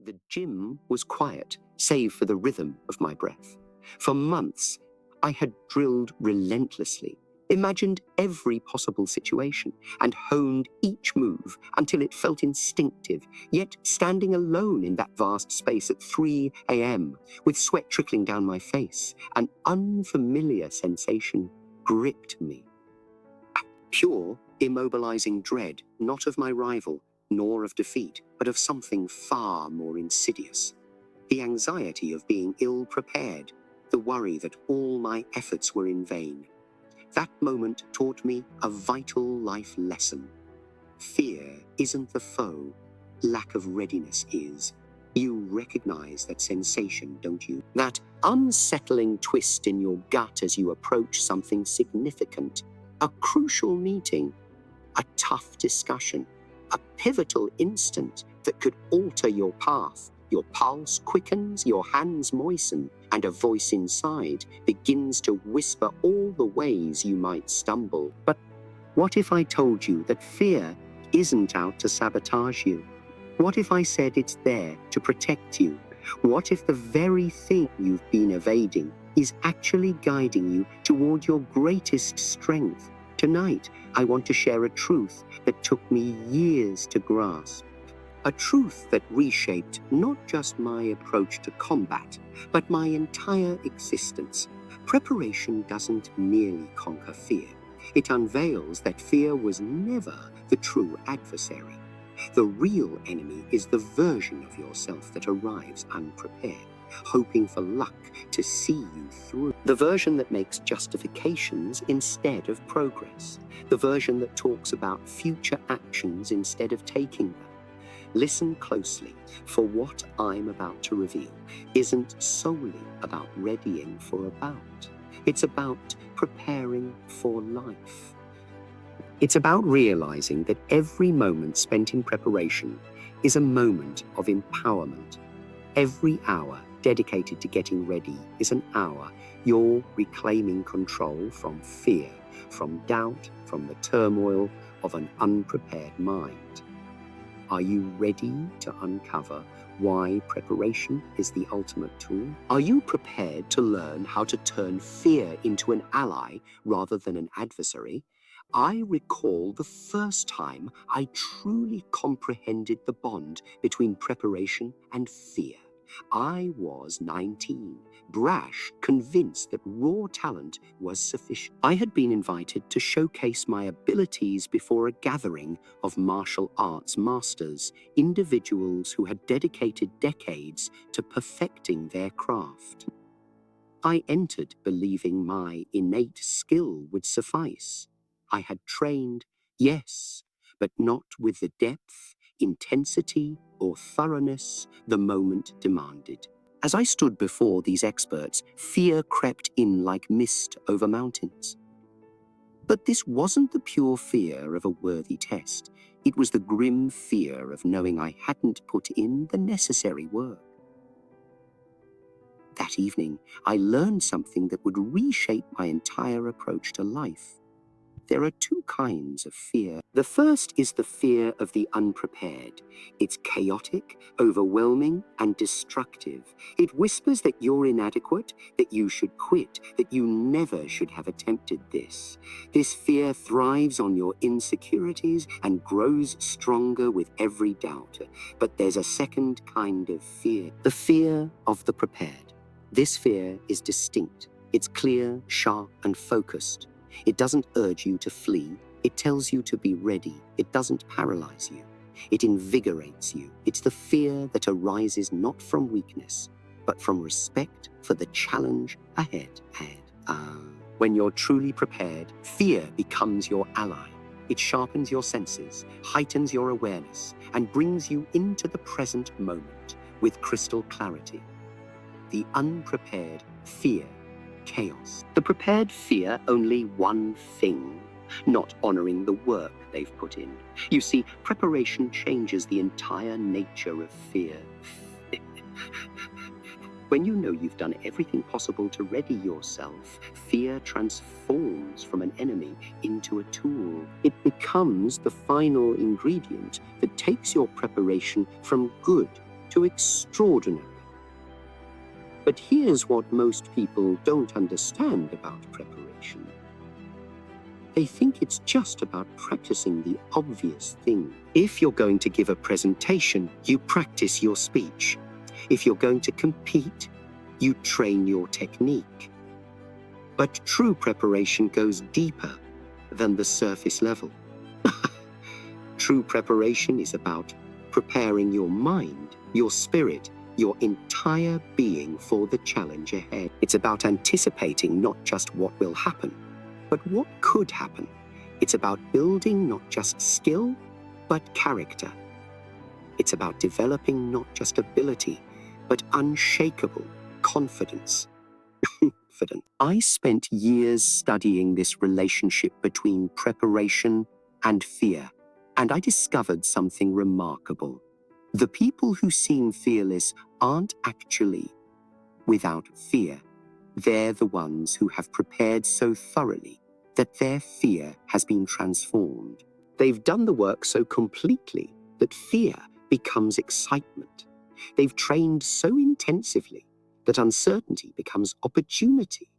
The gym was quiet, save for the rhythm of my breath. For months, I had drilled relentlessly, imagined every possible situation, and honed each move until it felt instinctive, yet standing alone in that vast space at 3 a.m., with sweat trickling down my face, an unfamiliar sensation gripped me. Pure, immobilizing dread, not of my rival, nor of defeat, but of something far more insidious. The anxiety of being ill-prepared, the worry that all my efforts were in vain. That moment taught me a vital life lesson. Fear isn't the foe, lack of readiness is. You recognize that sensation, don't you? That unsettling twist in your gut as you approach something significant, a crucial meeting, a tough discussion, a pivotal instant that could alter your path. Your pulse quickens, your hands moisten, and a voice inside begins to whisper all the ways you might stumble. But what if I told you that fear isn't out to sabotage you? What if I said it's there to protect you? What if the very thing you've been evading is actually guiding you toward your greatest strength? Tonight, I want to share a truth that took me years to grasp. A truth that reshaped not just my approach to combat, but my entire existence. Preparation doesn't merely conquer fear. It unveils that fear was never the true adversary. The real enemy is the version of yourself that arrives unprepared, hoping for luck to see you through. The version that makes justifications instead of progress. The version that talks about future actions instead of taking them. Listen closely, for what I'm about to reveal isn't solely about readying for a bout. It's about preparing for life. It's about realizing that every moment spent in preparation is a moment of empowerment. Every hour dedicated to getting ready is an hour you're reclaiming control from fear, from doubt, from the turmoil of an unprepared mind. Are you ready to uncover why preparation is the ultimate tool? Are you prepared to learn how to turn fear into an ally rather than an adversary? I recall the first time I truly comprehended the bond between preparation and fear. I was 19, brash, convinced that raw talent was sufficient. I had been invited to showcase my abilities before a gathering of martial arts masters, individuals who had dedicated decades to perfecting their craft. I entered believing my innate skill would suffice. I had trained, yes, but not with the depth, intensity, or thoroughness the moment demanded. As I stood before these experts, fear crept in like mist over mountains. But this wasn't the pure fear of a worthy test. It was the grim fear of knowing I hadn't put in the necessary work. That evening, I learned something that would reshape my entire approach to life. There are two kinds of fear. The first is the fear of the unprepared. It's chaotic, overwhelming, and destructive. It whispers that you're inadequate, that you should quit, that you never should have attempted this. This fear thrives on your insecurities and grows stronger with every doubt. But there's a second kind of fear, the fear of the prepared. This fear is distinct. It's clear, sharp, and focused. It doesn't urge you to flee. It tells you to be ready. It doesn't paralyze you. It invigorates you. It's the fear that arises not from weakness, but from respect for the challenge ahead. When you're truly prepared, fear becomes your ally. It sharpens your senses, heightens your awareness, and brings you into the present moment with crystal clarity. The unprepared fear chaos. The prepared fear only one thing, not honoring the work they've put in. You see, preparation changes the entire nature of fear. When you know you've done everything possible to ready yourself, fear transforms from an enemy into a tool. It becomes the final ingredient that takes your preparation from good to extraordinary. But here's what most people don't understand about preparation. They think it's just about practicing the obvious thing. If you're going to give a presentation, you practice your speech. If you're going to compete, you train your technique. But true preparation goes deeper than the surface level. True preparation is about preparing your mind, your spirit, your entire being for the challenge ahead. It's about anticipating not just what will happen, but what could happen. It's about building not just skill, but character. It's about developing not just ability, but unshakable confidence. I spent years studying this relationship between preparation and fear, and I discovered something remarkable. The people who seem fearless aren't actually without fear. They're the ones who have prepared so thoroughly that their fear has been transformed. They've done the work so completely that fear becomes excitement. They've trained so intensively that uncertainty becomes opportunity.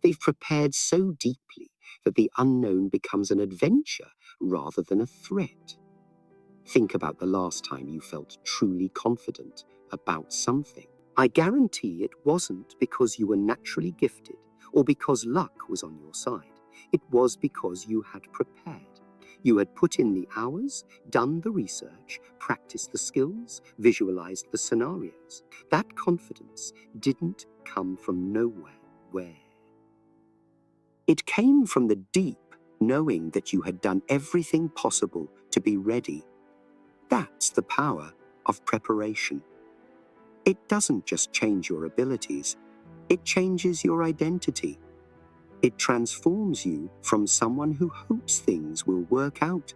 They've prepared so deeply that the unknown becomes an adventure rather than a threat. Think about the last time you felt truly confident about something. I guarantee it wasn't because you were naturally gifted or because luck was on your side. It was because you had prepared. You had put in the hours, done the research, practiced the skills, visualized the scenarios. That confidence didn't come from nowhere. Where? It came from the deep knowing that you had done everything possible to be ready. That's the power of preparation. It doesn't just change your abilities, it changes your identity. It transforms you from someone who hopes things will work out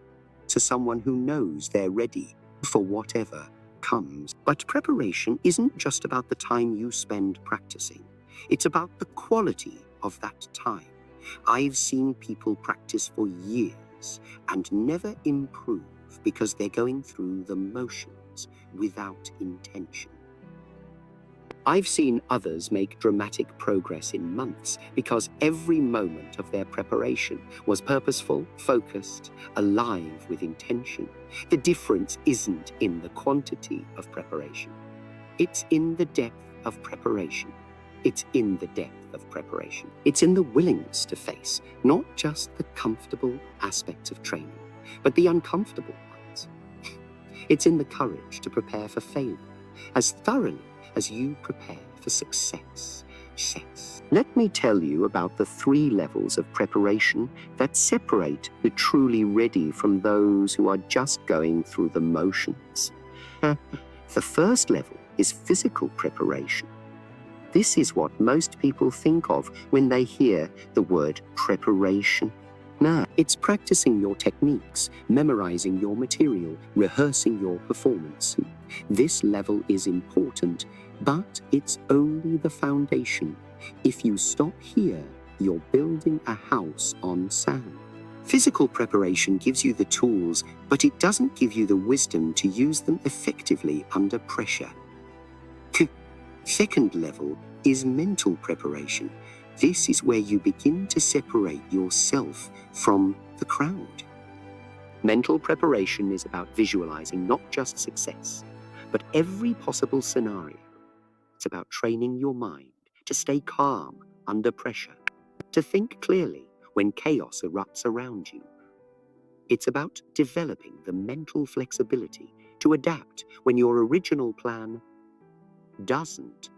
to someone who knows they're ready for whatever comes. But preparation isn't just about the time you spend practicing. It's about the quality of that time. I've seen people practice for years and never improve because they're going through the motions without intention. I've seen others make dramatic progress in months because every moment of their preparation was purposeful, focused, alive with intention. The difference isn't in the quantity of preparation. It's in the depth of preparation. It's in the depth of preparation. It's in the willingness to face not just the comfortable aspects of training, but the uncomfortable ones. It's in the courage to prepare for failure as thoroughly as you prepare for success. Let me tell you about the 3 levels of preparation that separate the truly ready from those who are just going through the motions. The first level is physical preparation. This is what most people think of when they hear the word preparation. No, it's practicing your techniques, memorizing your material, rehearsing your performance. This level is important, but it's only the foundation. If you stop here, you're building a house on sand. Physical preparation gives you the tools, but it doesn't give you the wisdom to use them effectively under pressure. Second level is mental preparation. This is where you begin to separate yourself from the crowd. Mental preparation is about visualizing not just success, but every possible scenario. It's about training your mind to stay calm under pressure, to think clearly when chaos erupts around you. It's about developing the mental flexibility to adapt when your original plan doesn't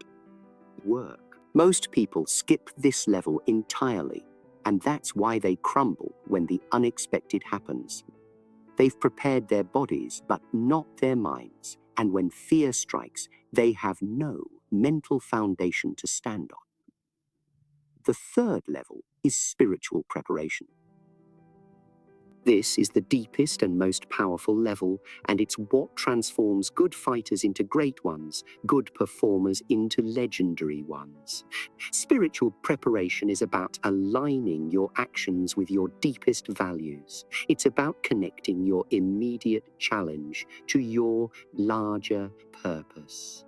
work. Most people skip this level entirely, and that's why they crumble when the unexpected happens. They've prepared their bodies, but not their minds, and when fear strikes, they have no mental foundation to stand on. The third level is spiritual preparation. This is the deepest and most powerful level, and it's what transforms good fighters into great ones, good performers into legendary ones. Spiritual preparation is about aligning your actions with your deepest values. It's about connecting your immediate challenge to your larger purpose.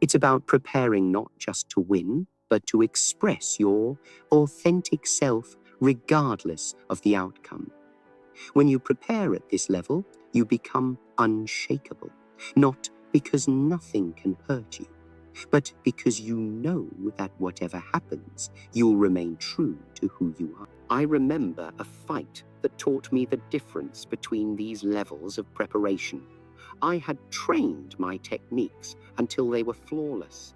It's about preparing not just to win, but to express your authentic self regardless of the outcome. When you prepare at this level, you become unshakable, not because nothing can hurt you, but because you know that whatever happens, you'll remain true to who you are. I remember a fight that taught me the difference between these levels of preparation. I had trained my techniques until they were flawless.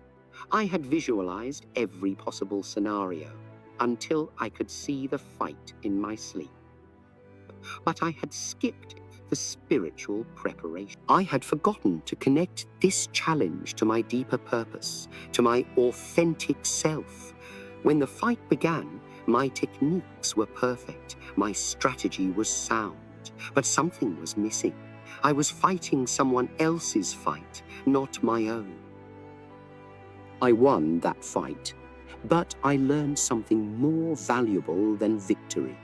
I had visualized every possible scenario until I could see the fight in my sleep. But I had skipped the spiritual preparation. I had forgotten to connect this challenge to my deeper purpose, to my authentic self. When the fight began, my techniques were perfect, my strategy was sound, but something was missing. I was fighting someone else's fight, not my own. I won that fight, but I learned something more valuable than victory.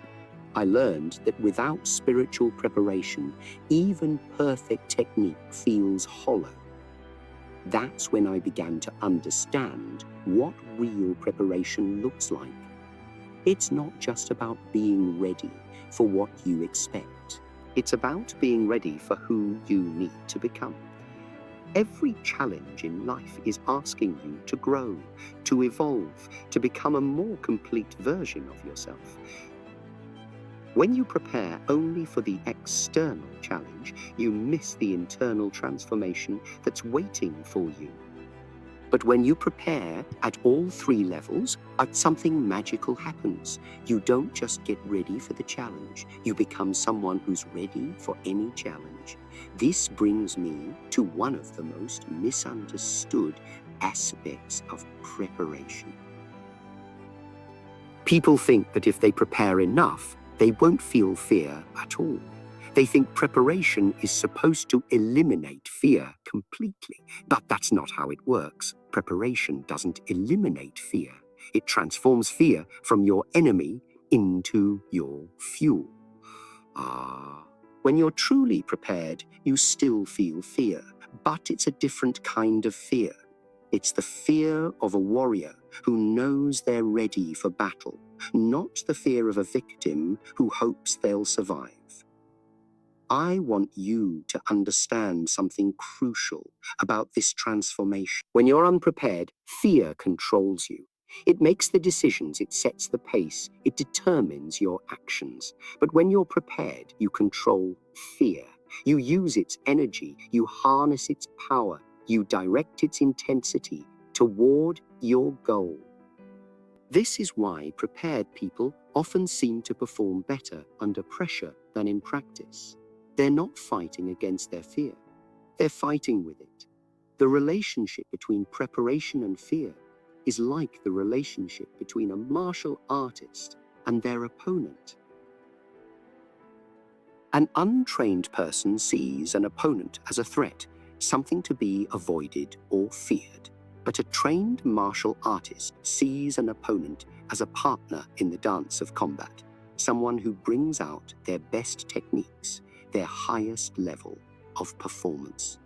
I learned that without spiritual preparation, even perfect technique feels hollow. That's when I began to understand what real preparation looks like. It's not just about being ready for what you expect. It's about being ready for who you need to become. Every challenge in life is asking you to grow, to evolve, to become a more complete version of yourself. When you prepare only for the external challenge, you miss the internal transformation that's waiting for you. But when you prepare at all three levels, something magical happens. You don't just get ready for the challenge, you become someone who's ready for any challenge. This brings me to one of the most misunderstood aspects of preparation. People think that if they prepare enough, they won't feel fear at all. They think preparation is supposed to eliminate fear completely, but that's not how it works. Preparation doesn't eliminate fear. It transforms fear from your enemy into your fuel. When you're truly prepared, you still feel fear, but it's a different kind of fear. It's the fear of a warrior who knows they're ready for battle, not the fear of a victim who hopes they'll survive. I want you to understand something crucial about this transformation. When you're unprepared, fear controls you. It makes the decisions, it sets the pace, it determines your actions. But when you're prepared, you control fear. You use its energy, you harness its power, you direct its intensity toward your goal. This is why prepared people often seem to perform better under pressure than in practice. They're not fighting against their fear. They're fighting with it. The relationship between preparation and fear is like the relationship between a martial artist and their opponent. An untrained person sees an opponent as a threat, something to be avoided or feared. But a trained martial artist sees an opponent as a partner in the dance of combat, someone who brings out their best techniques, their highest level of performance.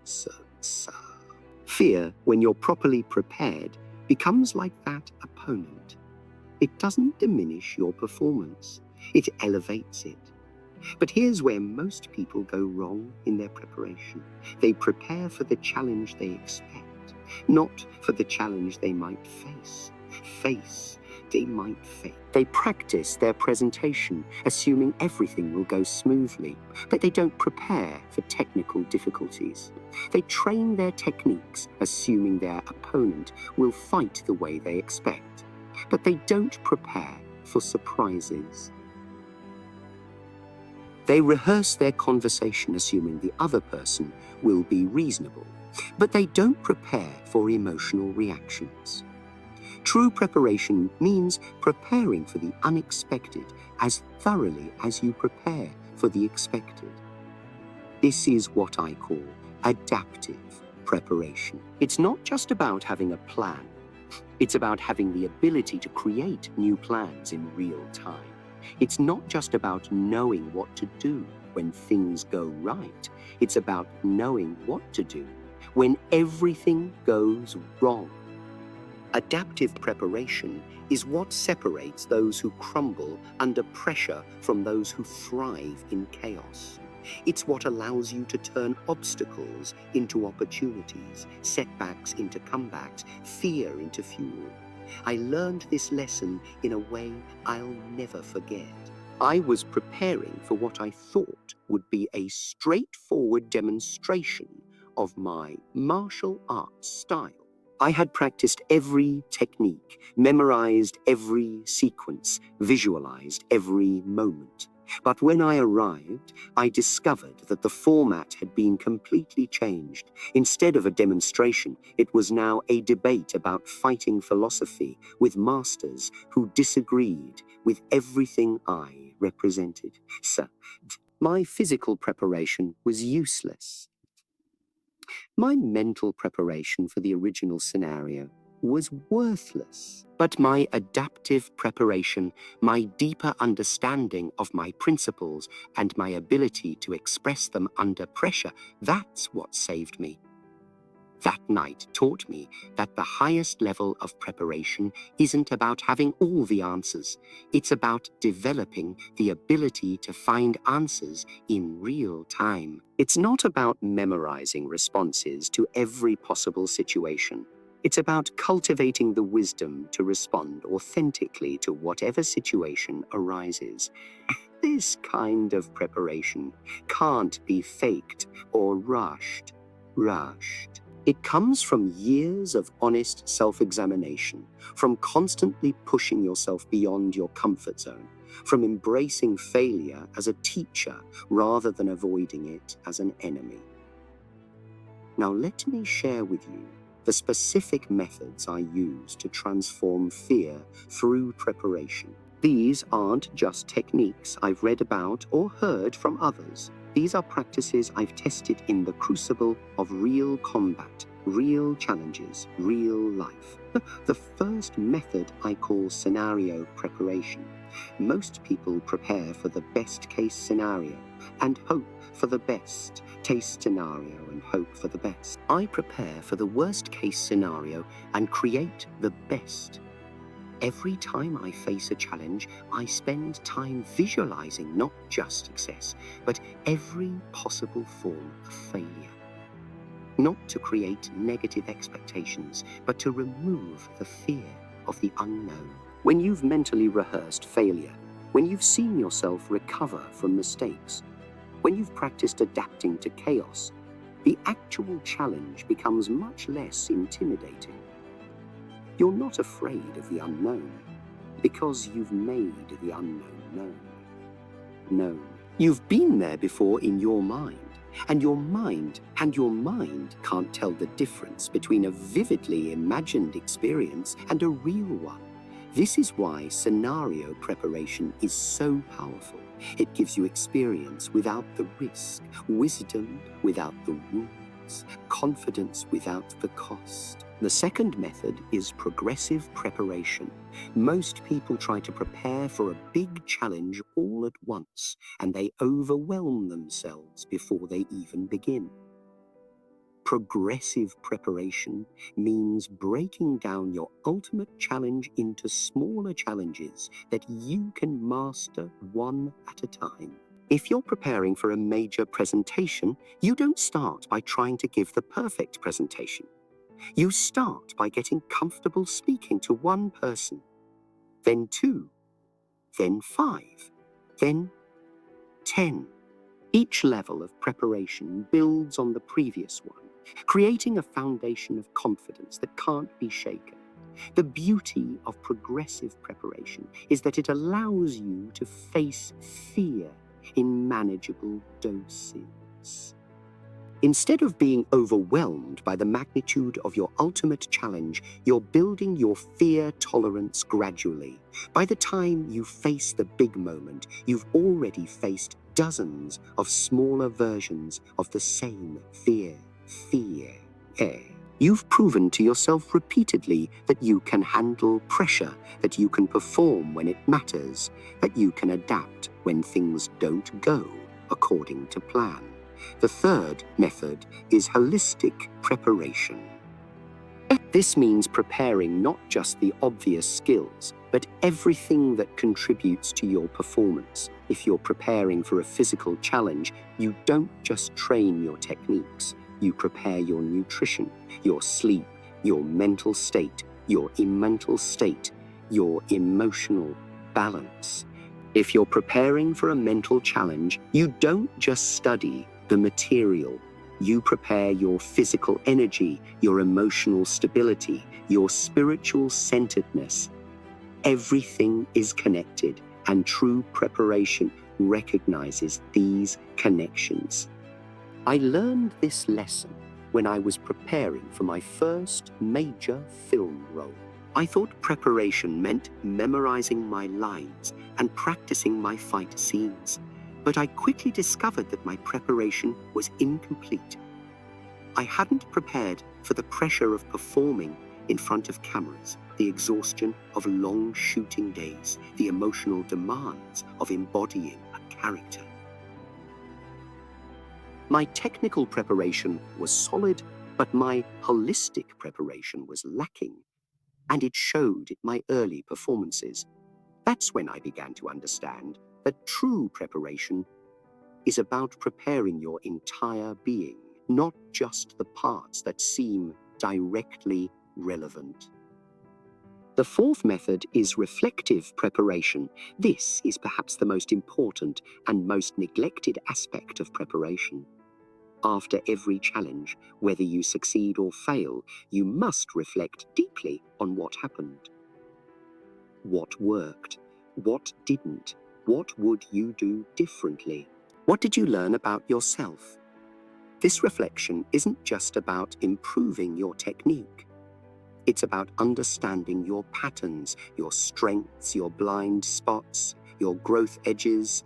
Fear, when you're properly prepared, becomes like that opponent. It doesn't diminish your performance, it elevates it. But here's where most people go wrong in their preparation. They prepare for the challenge they expect, not for the challenge they might face. They practice their presentation, assuming everything will go smoothly, but they don't prepare for technical difficulties. They train their techniques, assuming their opponent will fight the way they expect, but they don't prepare for surprises. They rehearse their conversation, assuming the other person will be reasonable, but they don't prepare for emotional reactions. True preparation means preparing for the unexpected as thoroughly as you prepare for the expected. This is what I call adaptive preparation. It's not just about having a plan. It's about having the ability to create new plans in real time. It's not just about knowing what to do when things go right. It's about knowing what to do when everything goes wrong. Adaptive preparation is what separates those who crumble under pressure from those who thrive in chaos. It's what allows you to turn obstacles into opportunities, setbacks into comebacks, fear into fuel. I learned this lesson in a way I'll never forget. I was preparing for what I thought would be a straightforward demonstration of my martial arts style. I had practiced every technique, memorized every sequence, visualized every moment. But when I arrived, I discovered that the format had been completely changed. Instead of a demonstration, it was now a debate about fighting philosophy with masters who disagreed with everything I represented. So, my physical preparation was useless. My mental preparation for the original scenario was worthless. But my adaptive preparation, my deeper understanding of my principles, and my ability to express them under pressure, that's what saved me. That night taught me that the highest level of preparation isn't about having all the answers. It's about developing the ability to find answers in real time. It's not about memorizing responses to every possible situation. It's about cultivating the wisdom to respond authentically to whatever situation arises. This kind of preparation can't be faked or rushed. It comes from years of honest self-examination, from constantly pushing yourself beyond your comfort zone, from embracing failure as a teacher rather than avoiding it as an enemy. Now let me share with you the specific methods I use to transform fear through preparation. These aren't just techniques I've read about or heard from others. These are practices I've tested in the crucible of real combat, real challenges, real life. The first method I call scenario preparation. Most people prepare for the best case scenario and hope for the best case scenario and hope for the best. I prepare for the worst case scenario and create the best. Every time I face a challenge, I spend time visualizing not just success, but every possible form of failure. Not to create negative expectations, but to remove the fear of the unknown. When you've mentally rehearsed failure, when you've seen yourself recover from mistakes, when you've practiced adapting to chaos, the actual challenge becomes much less intimidating. You're not afraid of the unknown, because you've made the unknown known. You've been there before in your mind, and your mind can't tell the difference between a vividly imagined experience and a real one. This is why scenario preparation is so powerful. It gives you experience without the risk, wisdom without the rules, confidence without the cost. The second method is progressive preparation. Most people try to prepare for a big challenge all at once, and they overwhelm themselves before they even begin. Progressive preparation means breaking down your ultimate challenge into smaller challenges that you can master one at a time. If you're preparing for a major presentation, you don't start by trying to give the perfect presentation. You start by getting comfortable speaking to one person, then 2, then 5, then 10. Each level of preparation builds on the previous one, creating a foundation of confidence that can't be shaken. The beauty of progressive preparation is that it allows you to face fear in manageable doses. Instead of being overwhelmed by the magnitude of your ultimate challenge, you're building your fear tolerance gradually. By the time you face the big moment, you've already faced dozens of smaller versions of the same fear. You've proven to yourself repeatedly that you can handle pressure, that you can perform when it matters, that you can adapt when things don't go according to plan. The third method is holistic preparation. This means preparing not just the obvious skills, but everything that contributes to your performance. If you're preparing for a physical challenge, you don't just train your techniques. You prepare your nutrition, your sleep, your mental state, your your emotional balance. If you're preparing for a mental challenge, you don't just study the material. You prepare your physical energy, your emotional stability, your spiritual centeredness. Everything is connected, and true preparation recognizes these connections. I learned this lesson when I was preparing for my first major film role. I thought preparation meant memorizing my lines and practicing my fight scenes, but I quickly discovered that my preparation was incomplete. I hadn't prepared for the pressure of performing in front of cameras, the exhaustion of long shooting days, the emotional demands of embodying a character. My technical preparation was solid, but my holistic preparation was lacking, and it showed in my early performances. That's when I began to understand that true preparation is about preparing your entire being, not just the parts that seem directly relevant. The fourth method is reflective preparation. This is perhaps the most important and most neglected aspect of preparation. After every challenge, whether you succeed or fail, you must reflect deeply on what happened. What worked? What didn't? What would you do differently? What did you learn about yourself? This reflection isn't just about improving your technique. It's about understanding your patterns, your strengths, your blind spots, your growth edges.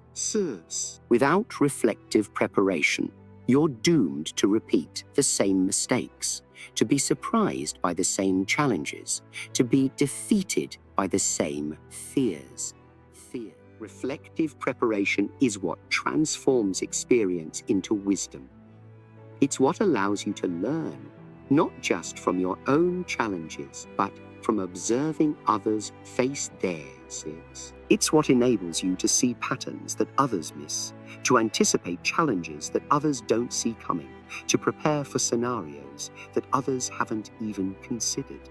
Without reflective preparation, you're doomed to repeat the same mistakes, to be surprised by the same challenges, to be defeated by the same fears. Reflective preparation is what transforms experience into wisdom. It's what allows you to learn, not just from your own challenges, but from observing others face theirs. It's what enables you to see patterns that others miss, to anticipate challenges that others don't see coming, to prepare for scenarios that others haven't even considered.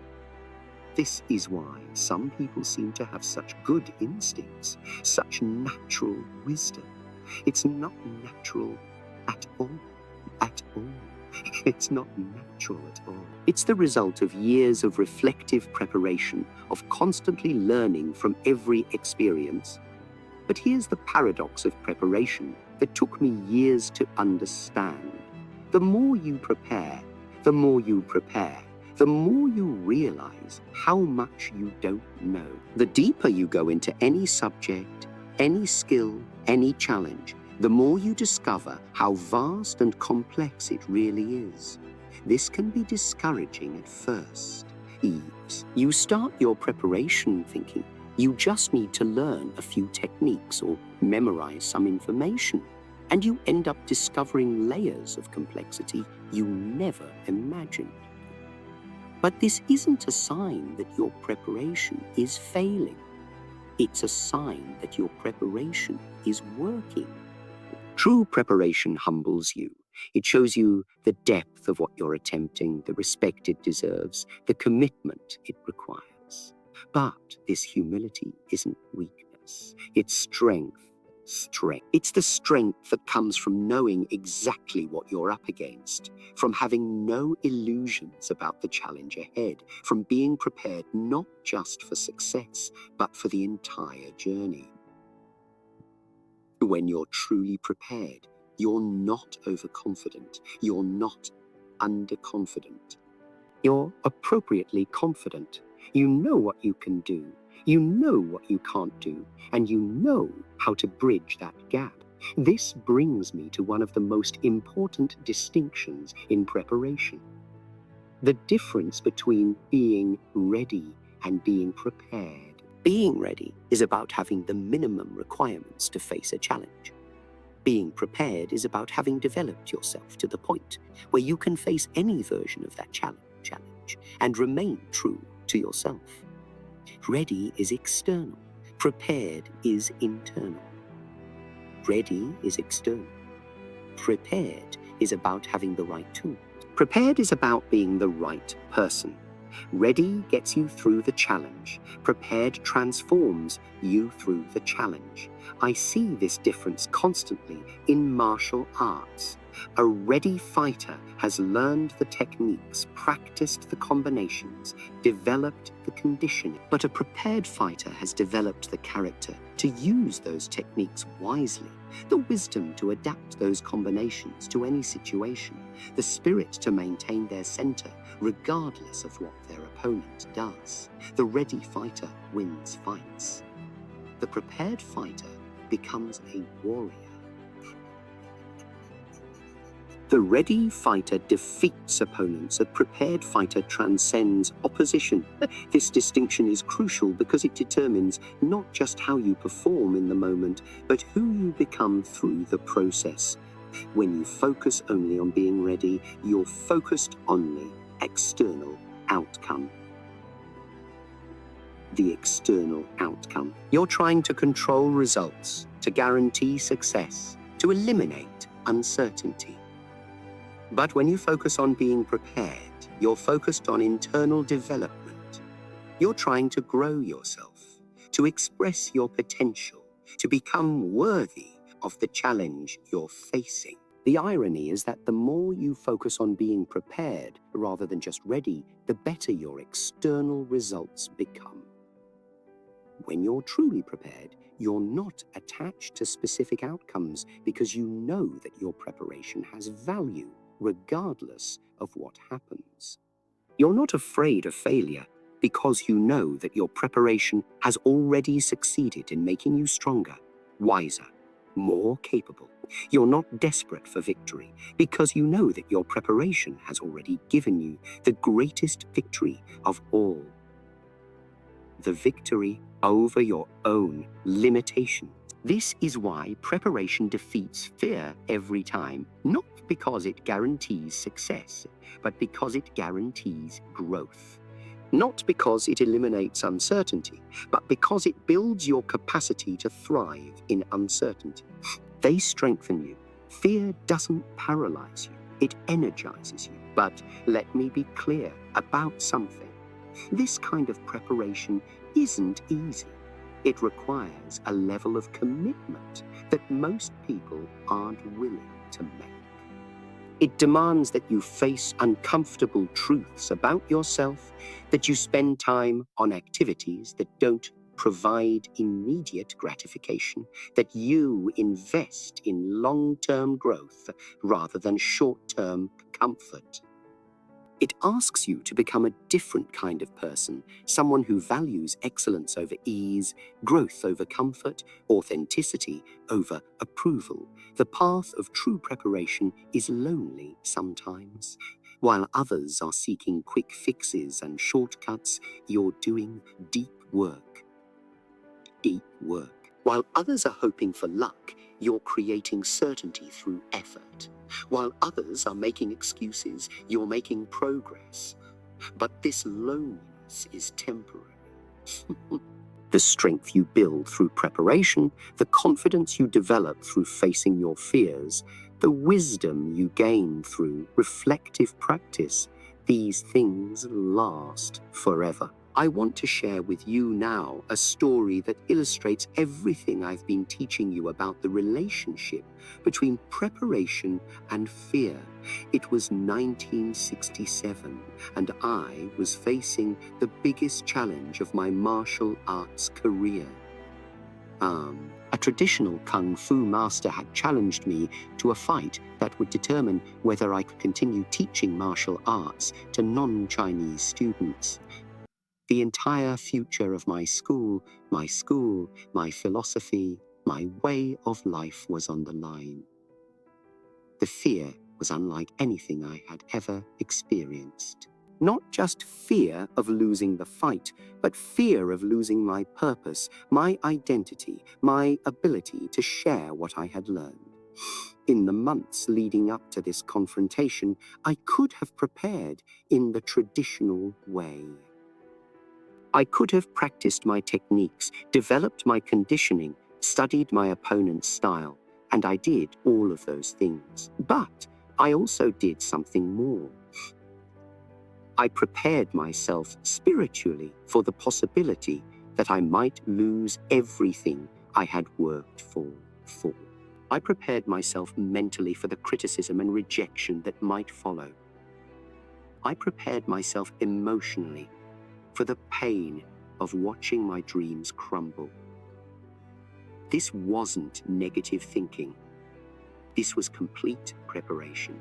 This is why some people seem to have such good instincts, such natural wisdom. It's not natural at all. It's not natural at all. It's the result of years of reflective preparation, of constantly learning from every experience. But here's the paradox of preparation that took me years to understand. The more you prepare, the more you realize how much you don't know. The deeper you go into any subject, any skill, any challenge, the more you discover how vast and complex it really is. This can be discouraging at first. You start your preparation thinking you just need to learn a few techniques or memorize some information, and you end up discovering layers of complexity you never imagined. But this isn't a sign that your preparation is failing. It's a sign that your preparation is working. True preparation humbles you. It shows you the depth of what you're attempting, the respect it deserves, the commitment it requires. But this humility isn't weakness. It's strength. It's the strength that comes from knowing exactly what you're up against, from having no illusions about the challenge ahead, from being prepared not just for success, but for the entire journey. When you're truly prepared, You're not overconfident. You're not underconfident. You're appropriately confident. You know what you can do. You know what you can't do. And you know how to bridge that gap. This brings me to one of the most important distinctions in preparation. The difference between being ready and being prepared. Being ready is about having the minimum requirements to face a challenge. Being prepared is about having developed yourself to the point where you can face any version of that challenge and remain true to yourself. Ready is external. Prepared is internal. Ready is external. Prepared is about having the right tools. Prepared is about being the right person. Ready gets you through the challenge. Prepared transforms you through the challenge. I see this difference constantly in martial arts. A ready fighter has learned the techniques, practiced the combinations, developed the conditioning. But a prepared fighter has developed the character to use those techniques wisely, the wisdom to adapt those combinations to any situation, the spirit to maintain their center regardless of what their opponent does. The ready fighter wins fights. The prepared fighter becomes a warrior. The ready fighter defeats opponents. A prepared fighter transcends opposition. This distinction is crucial because it determines not just how you perform in the moment, but who you become through the process. When you focus only on being ready, you're focused on the external outcome. The external outcome. You're trying to control results, to guarantee success, to eliminate uncertainty. But when you focus on being prepared, you're focused on internal development. You're trying to grow yourself, to express your potential, to become worthy of the challenge you're facing. The irony is that the more you focus on being prepared rather than just ready, the better your external results become. When you're truly prepared, you're not attached to specific outcomes because you know that your preparation has value regardless of what happens. You're not afraid of failure because you know that your preparation has already succeeded in making you stronger, wiser, more capable. You're not desperate for victory because you know that your preparation has already given you the greatest victory of all. The victory over your own limitations. This is why preparation defeats fear every time, not because it guarantees success, but because it guarantees growth. Not because it eliminates uncertainty, but because it builds your capacity to thrive in uncertainty. They strengthen you. Fear doesn't paralyze you, it energizes you. But let me be clear about something. This kind of preparation isn't easy. It requires a level of commitment that most people aren't willing to make. It demands that you face uncomfortable truths about yourself, that you spend time on activities that don't provide immediate gratification, that you invest in long-term growth rather than short-term comfort. It asks you to become a different kind of person, someone who values excellence over ease, growth over comfort, authenticity over approval. The path of true preparation is lonely sometimes. While others are seeking quick fixes and shortcuts, you're doing deep work. Deep work. While others are hoping for luck, you're creating certainty through effort. While others are making excuses, you're making progress. But this loneliness is temporary. The strength you build through preparation, the confidence you develop through facing your fears, the wisdom you gain through reflective practice, these things last forever. I want to share with you now a story that illustrates everything I've been teaching you about the relationship between preparation and fear. It was 1967, and I was facing the biggest challenge of my martial arts career. A traditional kung fu master had challenged me to a fight that would determine whether I could continue teaching martial arts to non-Chinese students. The entire future of my school, my philosophy, my way of life was on the line. The fear was unlike anything I had ever experienced. Not just fear of losing the fight, but fear of losing my purpose, my identity, my ability to share what I had learned. In the months leading up to this confrontation, I could have prepared in the traditional way. I could have practiced my techniques, developed my conditioning, studied my opponent's style, and I did all of those things. But I also did something more. I prepared myself spiritually for the possibility that I might lose everything I had worked for. I prepared myself mentally for the criticism and rejection that might follow. I prepared myself emotionally for the pain of watching my dreams crumble. This wasn't negative thinking. This was complete preparation.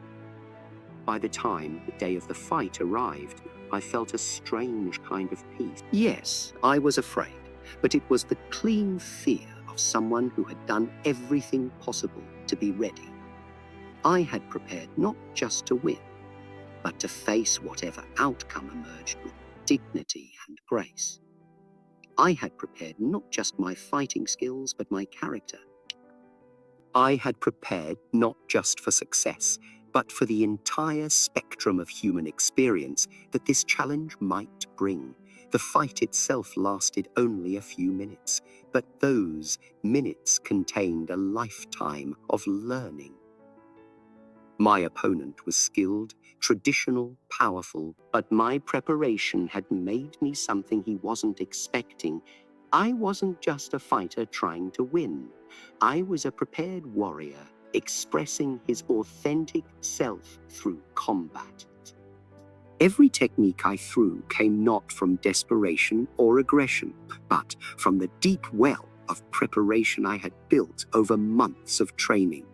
By the time the day of the fight arrived, I felt a strange kind of peace. Yes, I was afraid, but it was the clean fear of someone who had done everything possible to be ready. I had prepared not just to win, but to face whatever outcome emerged with dignity and grace. I had prepared not just my fighting skills, but my character. I had prepared not just for success, but for the entire spectrum of human experience that this challenge might bring. The fight itself lasted only a few minutes, but those minutes contained a lifetime of learning. My opponent was skilled, traditional, powerful, but my preparation had made me something he wasn't expecting. I wasn't just a fighter trying to win. I was a prepared warrior, expressing his authentic self through combat. Every technique I threw came not from desperation or aggression, but from the deep well of preparation I had built over months of training.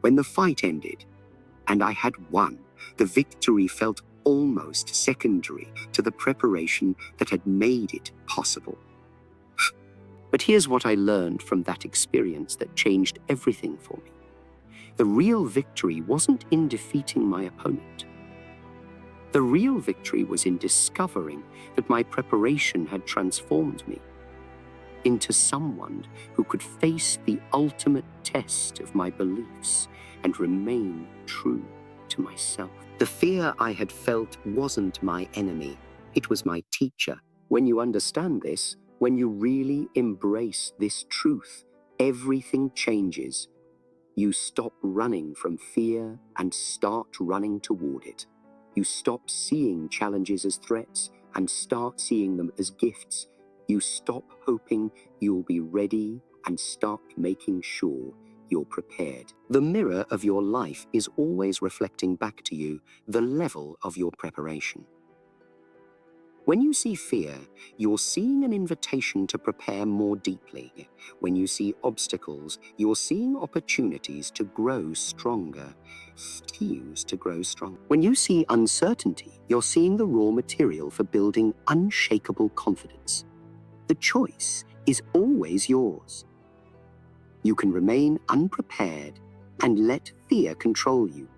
When the fight ended, and I had won, the victory felt almost secondary to the preparation that had made it possible. But here's what I learned from that experience that changed everything for me. The real victory wasn't in defeating my opponent. The real victory was in discovering that my preparation had transformed me into someone who could face the ultimate test of my beliefs and remain true to myself. The fear I had felt wasn't my enemy, it was my teacher. When you understand this, when you really embrace this truth, everything changes. You stop running from fear and start running toward it. You stop seeing challenges as threats and start seeing them as gifts. You stop hoping you'll be ready and start making sure you're prepared. The mirror of your life is always reflecting back to you the level of your preparation. When you see fear, you're seeing an invitation to prepare more deeply. When you see obstacles, you're seeing opportunities to grow stronger. Cues to grow strong. When you see uncertainty, you're seeing the raw material for building unshakable confidence. The choice is always yours. You can remain unprepared and let fear control you,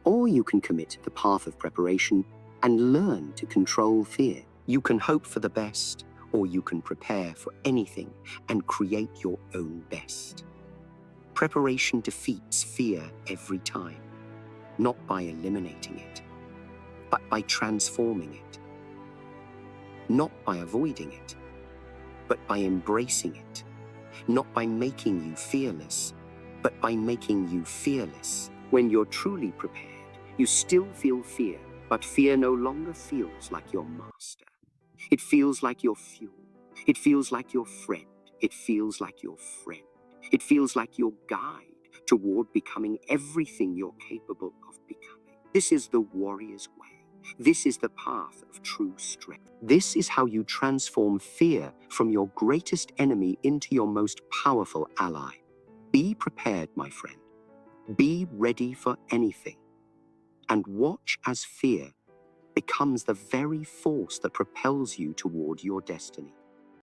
or you can commit to the path of preparation and learn to control fear. You can hope for the best, or you can prepare for anything and create your own best. Preparation defeats fear every time, not by eliminating it, but by transforming it. Not by avoiding it, but by embracing it. Not by making you fearless, but by making you fearless. When you're truly prepared, you still feel fear, but fear no longer feels like your master. It feels like your fuel. It feels like your friend. It feels like your friend. It feels like your guide toward becoming everything you're capable of becoming. This is the warrior's way. This is the path of true strength. This is how you transform fear from your greatest enemy into your most powerful ally. Be prepared, my friend. Be ready for anything. And watch as fear becomes the very force that propels you toward your destiny.